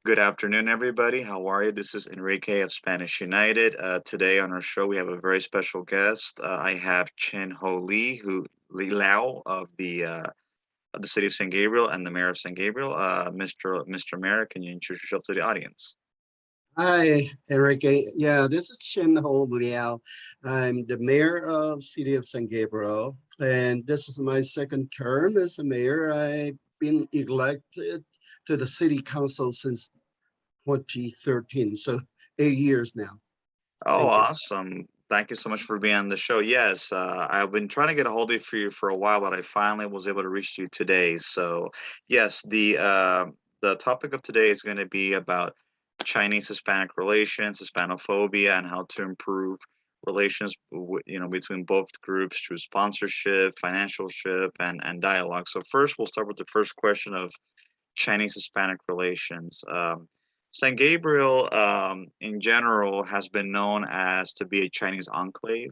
Good afternoon, everybody. How are you? This is Enrique of Spanish United. Today on our show, we have a very special guest. I have Chen Ho Lee, Liao of the city of San Gabriel and the mayor of San Gabriel. Mr. Mayor, can you introduce yourself to the audience? Hi, Enrique. Yeah, this is Liao. I'm the mayor of City of San Gabriel, and this is my second term as a mayor. I've been elected to the city council since 2013, so 8 years now. Oh, Thank you. awesome. Thank you so much for being on the show. Yes, I've been trying to get a hold of you for a while, but I finally was able to reach you today. So, yes, the topic of today is going to be about Chinese Hispanic relations, Hispanophobia, and how to improve relations, between both groups through sponsorship, financialship, and dialogue. So, first, we'll start with the first question of Chinese Hispanic relations. San Gabriel, in general, has been known as to be a Chinese enclave,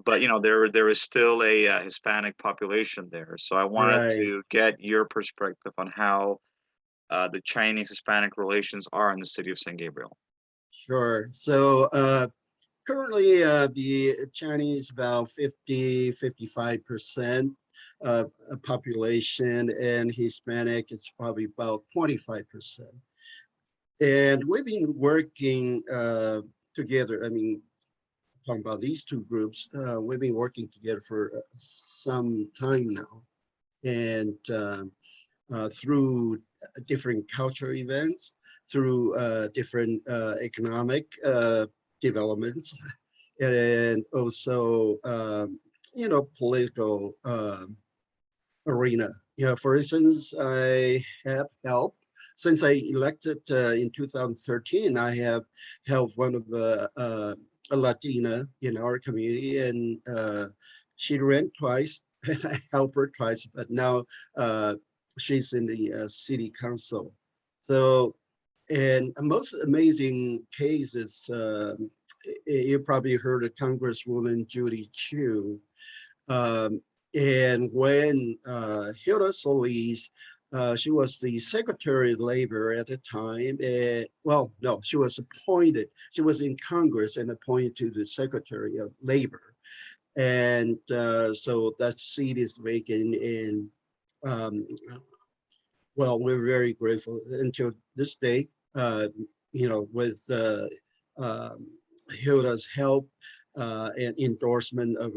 but there is still a Hispanic population there. So I wanted Right, to get your perspective on how the Chinese Hispanic relations are in the city of San Gabriel. sure. Currently, the Chinese about 55% of a population, and Hispanic is probably about 25%. And we've been working together. I mean, talking about these two groups, we've been working together for some time now. And through different cultural events, through different economic developments, and also, political arena. For instance, I have helped since I elected in 2013. I have helped one of the a Latina in our community, and she ran twice. And I helped her twice, but now she's in the city council. So, and a most amazing case is you probably heard of Congresswoman Judy True. Um, and when Hilda Solis, she was the Secretary of Labor at the time. Well, no, she was appointed. She was in Congress and appointed to the Secretary of Labor. And so that seat is vacant. And um, well, we're very grateful until this day, with um, Hilda's help and endorsement of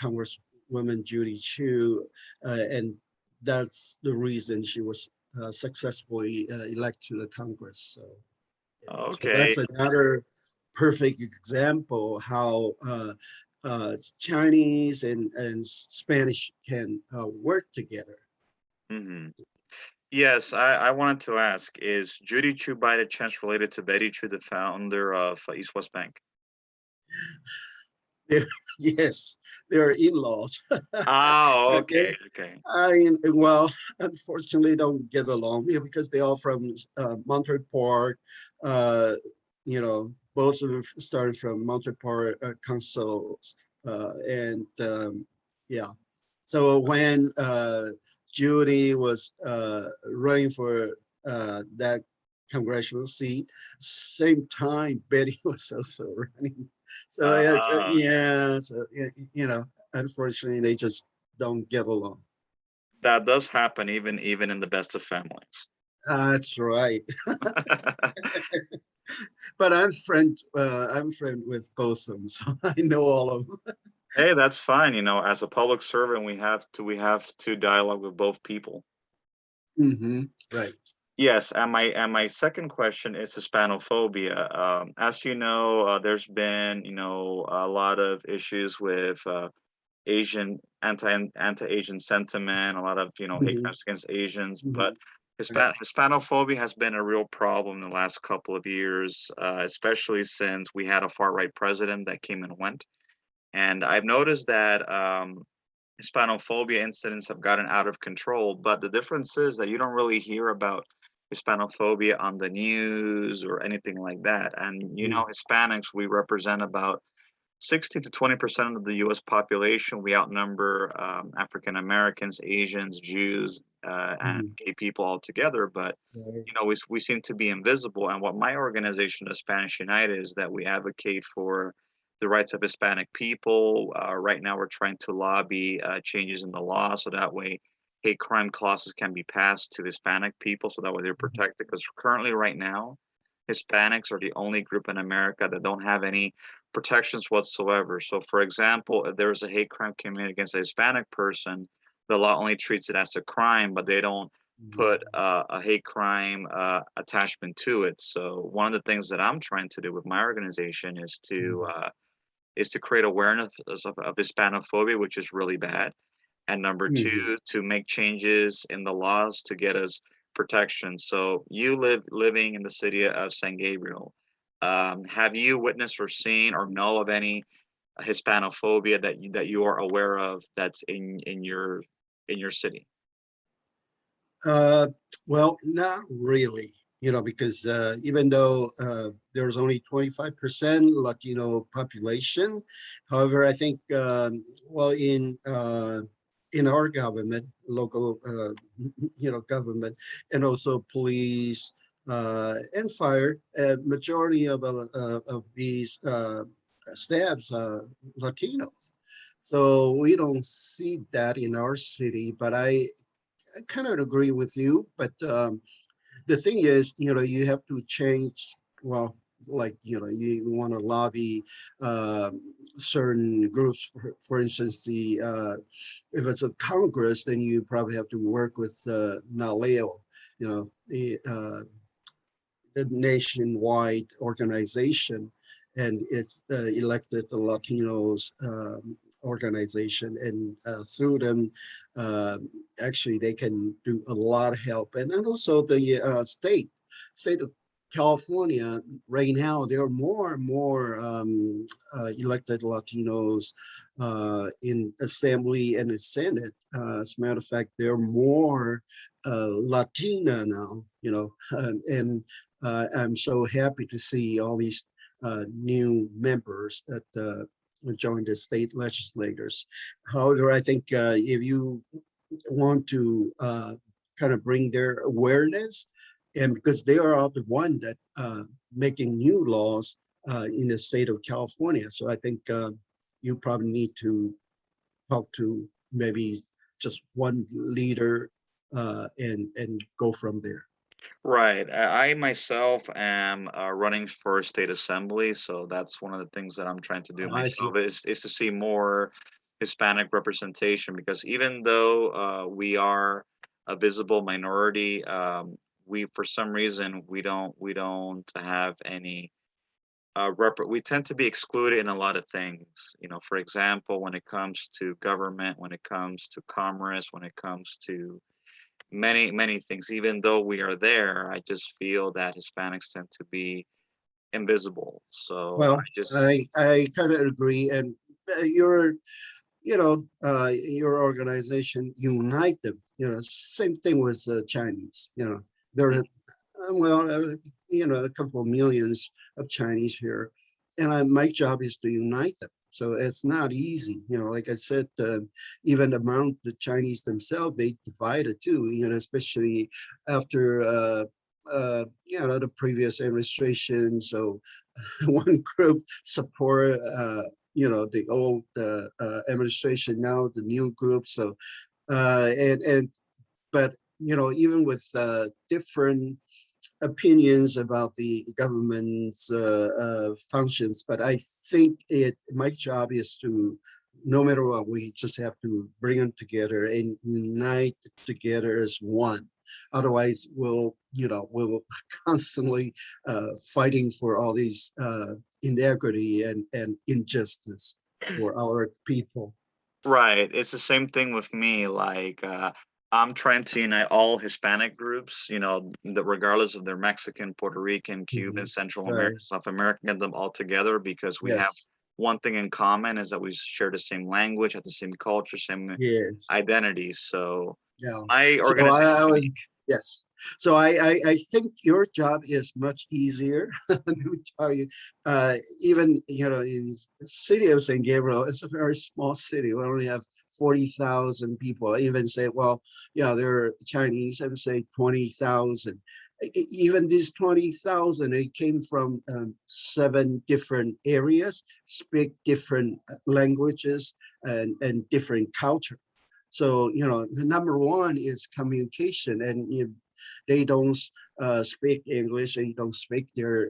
Congresswoman Judy Chu, and that's the reason she was successfully elected to the Congress. So, yeah, so Okay. that's another perfect example how Chinese and Spanish can work together. hmm Yes, I wanted to ask, is Judy Chu by the chance related to Betty Chu, the founder of East West Bank? They're, yes, they're in-laws. Oh, Okay. okay, okay. Well, unfortunately, don't get along because they are from Monterey Park. Uh, both of them started from Monterey Park Councils, and yeah. So when Judy was running for that congressional seat, same time Betty was also running. So it's Yeah. yeah, so unfortunately they just don't get along. That does happen even in the best of families. That's right. But I'm friend with both of them, so I know all of them. Hey, that's fine. As a public servant, we have to dialogue with both people. Right. Yes, and my second question is Hispanophobia. As you know, there's been a lot of issues with Asian anti-Asian sentiment, a lot of hate Hmm. crimes against Asians, but Hmm. Right. Hispanophobia has been a real problem in the last couple of years, especially since we had a far-right president that came and went. And I've noticed that Hispanophobia incidents have gotten out of control, but the difference is that you don't really hear about Hispanophobia on the news or anything like that. And Mhm. Hispanics, we represent about 16 to 20% of the U.S. population. We outnumber African Americans, Asians, Jews, and Mhm. gay people altogether. But Right. we seem to be invisible. And what my organization, the Spanish United, is that we advocate for the rights of Hispanic people. Right now, we're trying to lobby changes in the law so that way hate crime clauses can be passed to Hispanic people so that way they're Mhm. protected. Because currently, right now, Hispanics are the only group in America that don't have any protections whatsoever. So, for example, if there is a hate crime committed against a Hispanic person, the law only treats it as a crime, but they don't put Mhm. a hate crime attachment to it. So, one of the things that I'm trying to do with my organization is to create awareness of Hispanophobia, which is really bad, and number Mhm. two, to make changes in the laws to get us protection. So you living in the city of San Gabriel. Have you witnessed or seen or know of any Hispanophobia that you are aware of that's in your city? Uh, well, not really, because even though there's only 25% Latino population, however, I think, well, in our government, local, government, and also police and fire, majority of these staffs are Latinos. So we don't see that in our city, but I kind of agree with you, but the thing is, you have to change. Well, like you want to lobby certain groups. For instance, the if it's a Congress, then you probably have to work with Liao, the nationwide organization, and it's elected the Latinos organization, and through them, uh, actually they can do a lot of help, and also the state of California right now, there are more and more elected Latinos in Assembly and the Senate. As a matter of fact, there are more Latina now, and I'm so happy to see all these new members that joined the state legislators. However, I think if you want to kind of bring their awareness, and because they are the one that making new laws in the state of California, so I think you probably need to talk to maybe just one leader and go from there. Right. I myself am running for state assembly, so that's one of the things that I'm trying to do I see. myself is to see more Hispanic representation because even though we are a visible minority, we for some reason we don't have any we tend to be excluded in a lot of things. You know, for example, when it comes to government, when it comes to commerce, when it comes to many things. Even though we are there, I just feel that Hispanics tend to be invisible. So I Well, just I kind of agree, and your organization unite them. Same thing with Chinese. There are well, a couple of millions of Chinese here, and my job is to unite them. So it's not easy. Like I said, even among the Chinese themselves, they divided too. Especially after the previous administration. So one group support the old administration, now the new group. So and but even with different opinions about the government's functions, but I think my job is to, no matter what, we just have to bring them together and unite together as one. Otherwise, we'll constantly fighting for all these inequity and injustice for our people. right. It's the same thing with me. Like I'm trying to unite all Hispanic groups, regardless of their Mexican, Puerto Rican, Cuban, Mhm. Central Right. American, South American, get them all together because we have Yes. one thing in common is that we share the same language, have the same culture, same Yes. identities. So Yeah. my So organization I is was, unique. yes. So I think your job is much easier. Let me tell you, even in the city of San Gabriel, it's a very small city. We only have 40,000 people. I even say, well, yeah, they're Chinese. I would say 20,000. Even these 20,000, it came from 7 different areas, speak different languages and different culture. So, the number one is communication, and they don't speak English, they don't speak their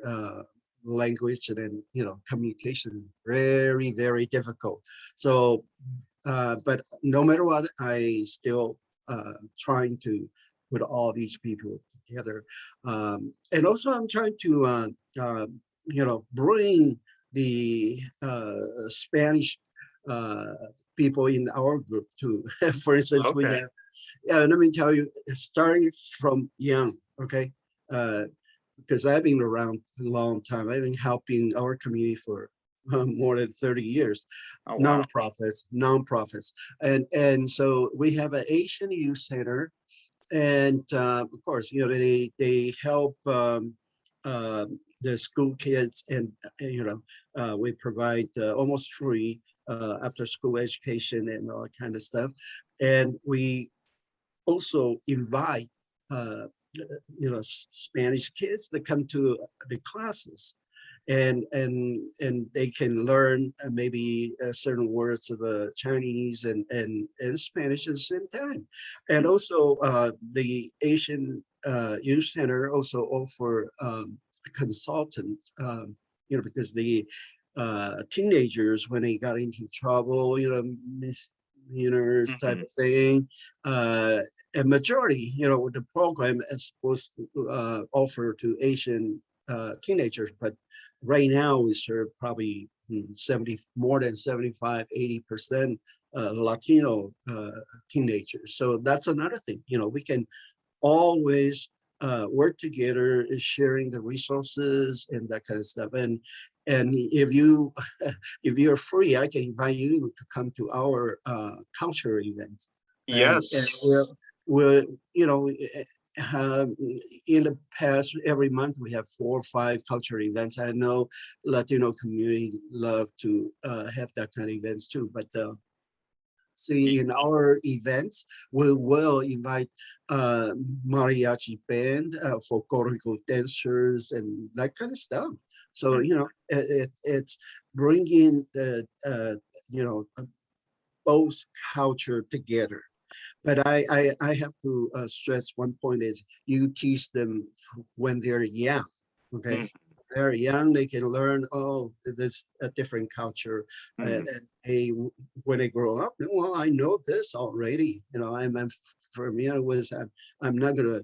language, and then, communication very, very difficult. So, but no matter what, I still trying to put all these people together. And also I'm trying to, bring the Spanish uh, people in our group too. For instance, we Okay. have, yeah, let me tell you, starting from young, okay? Uh, because I've been around a long time. I've been helping our community for more than 30 years, Oh wow. nonprofits. And so we have an Asian Youth Center, and of course, they help the school kids, and we provide almost free after school education and all that kind of stuff. And we also invite uh, Spanish kids that come to the classes, and they can learn maybe certain words of Chinese and Spanish at the same time. And also the Asian Youth Center also offer consultants, because the teenagers, when they got into trouble, misdemeanors type Hmm. of thing, a majority, the program is supposed to offer to Asian teenagers, but right now we serve probably 70, more than 75, 80% Latino teenagers. So that's another thing, we can always work together, sharing the resources and that kind of stuff. And if you if you're free, I can invite you to come to our cultural events. And Yes. we're um, in the past, every month we have 4 or 5 cultural events. I know Latino community love to have that kind of events too, but see, Y- in our events, we will invite uh, mariachi band, folklorical dancers, and that kind of stuff. So, mm, it's bringing the, both culture together. But I have to stress one point is you teach them when they're young, okay? mm, They're young, they can learn, oh, this a different culture. mm. And they, when they grow up, well, I know this already. I'm familiar with, I'm not gonna,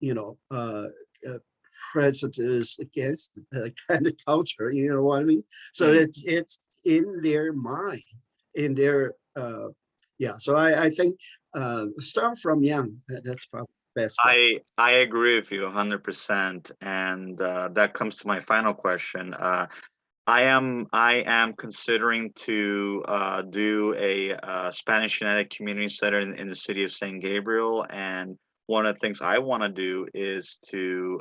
you know, uh, uh, prejudice against the kind of culture, you know what I mean? So Mm. it's in their mind, in their yeah. So I think start from young. That's probably the best way. I agree with you 100%, and that comes to my final question. I am considering to do a Spanish United Community Center in the city of San Gabriel, and one of the things I want to do is to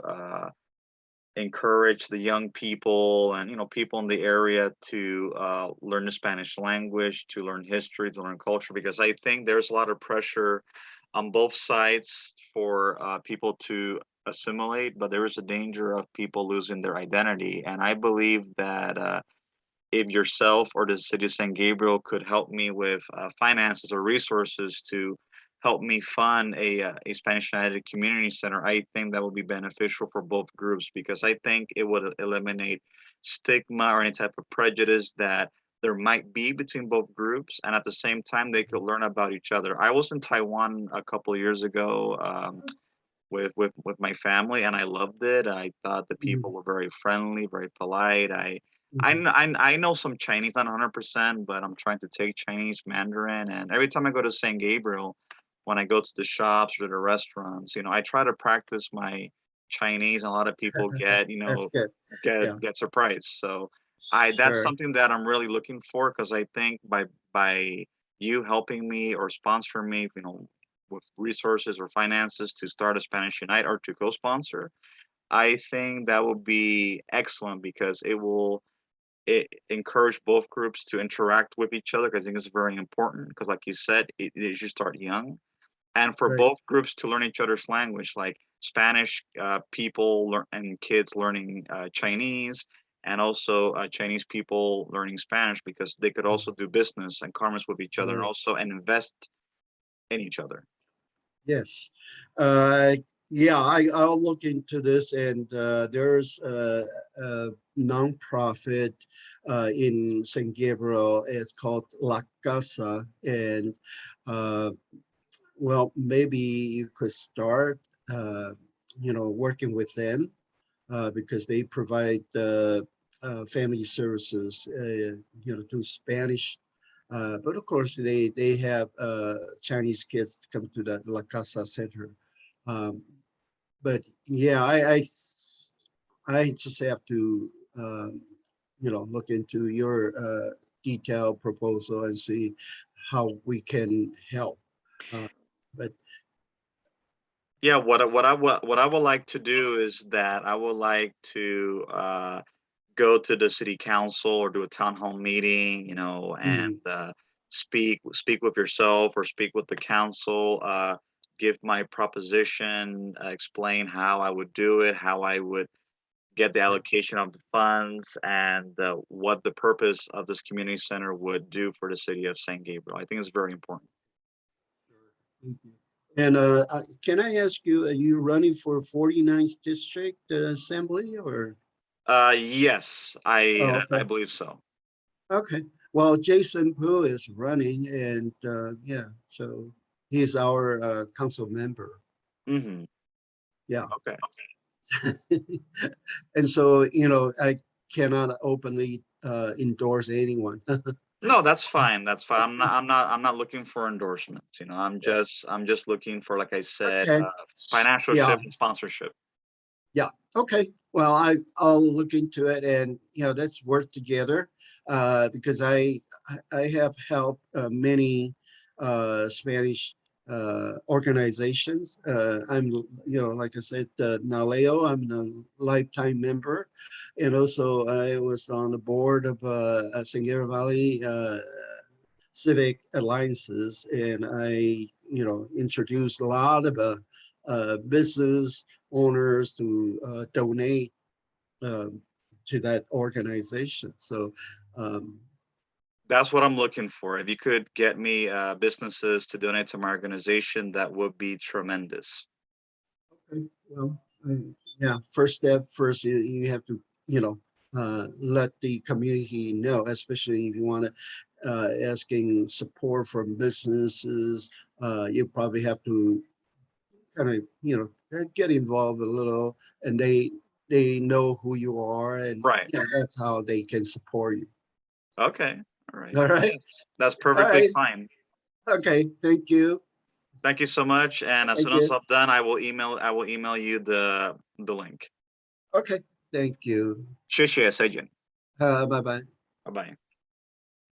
encourage the young people and people in the area to learn the Spanish language, to learn history, to learn culture, because I think there's a lot of pressure on both sides for people to assimilate, but there is a danger of people losing their identity. And I believe that if yourself or the city of San Gabriel could help me with finances or resources to help me fund a Spanish United Community Center, I think that would be beneficial for both groups, because I think it would eliminate stigma or any type of prejudice that there might be between both groups, and at the same time they could learn about each other. I was in Taiwan a couple of years ago with my family, and I loved it. I thought the people Mhm, were very friendly, very polite. mhm. I know some Chinese, not 100%, but I'm trying to take Chinese Mandarin. And every time I go to San Gabriel, when I go to the shops or the restaurants, I try to practice my Chinese, and a lot of people get, That's good. Yeah, get surprised. So that's sure. something that I'm really looking for, because I think by you helping me or sponsoring me, with resources or finances to start a Spanish Unite or to co-sponsor, I think that would be excellent because it encourage both groups to interact with each other, because I think it's very important, because like you said, it should start young, and for Right. both groups to learn each other's language, like Spanish people and kids learning Chinese, and also Chinese people learning Spanish, because they could also do business and commerce with each other, and Right. also and invest in each other. Yes. Uh, yeah, I'll look into this, and there's a nonprofit in San Gabriel. It's called La Casa, and uh, well, maybe you could start, uh, working with them because they provide family services, to Spanish. But of course, they have Chinese kids come to the La Casa Center. Um, but yeah, I just have to look into your detailed proposal and see how we can help. Uh, but Yeah, what I would like to do is that I would like to go to the city council or do a town hall meeting, and mm, speak with yourself or speak with the council, give my proposition, explain how I would do it, how I would get the allocation of the funds, and what the purpose of this community center would do for the city of San Gabriel. I think it's very important. thank you. And can I ask you, are you running for 49th District Assembly or? Yes, Oh, I okay. believe so. Okay. Well, Jason Poo is running, and yeah, so he's our council member. Hmm. Yeah. Okay. And so, I cannot openly endorse anyone. No, that's fine. That's fine. I'm not looking for endorsements. Yeah. I'm just looking for, like I said, Okay. financial Yeah. ship and sponsorship. Yeah. Okay. Well, I'll look into it, and let's work together because I have helped many Spanish organizations. I'm like I said, now Liao, I'm a lifetime member, and also I was on the board of San Gabriel Valley Civic Alliances, and I introduced a lot of business owners to donate um, to that organization. So, um, That's what I'm looking for. If you could get me businesses to donate to my organization, that would be tremendous. okay, well, yeah, first step first, you have to, let the community know, especially if you want to asking support from businesses. You probably have to kind of, get involved a little, and they know who you are, and Right. that's how they can support you. Okay. All right. All right. Yes, that's All perfectly right. fine. Okay. Thank you. Thank you so much. And as Thank soon as you. I'm done, I will email you the link. Okay. Thank you. 谢谢 Sejin. Bye bye. Bye bye.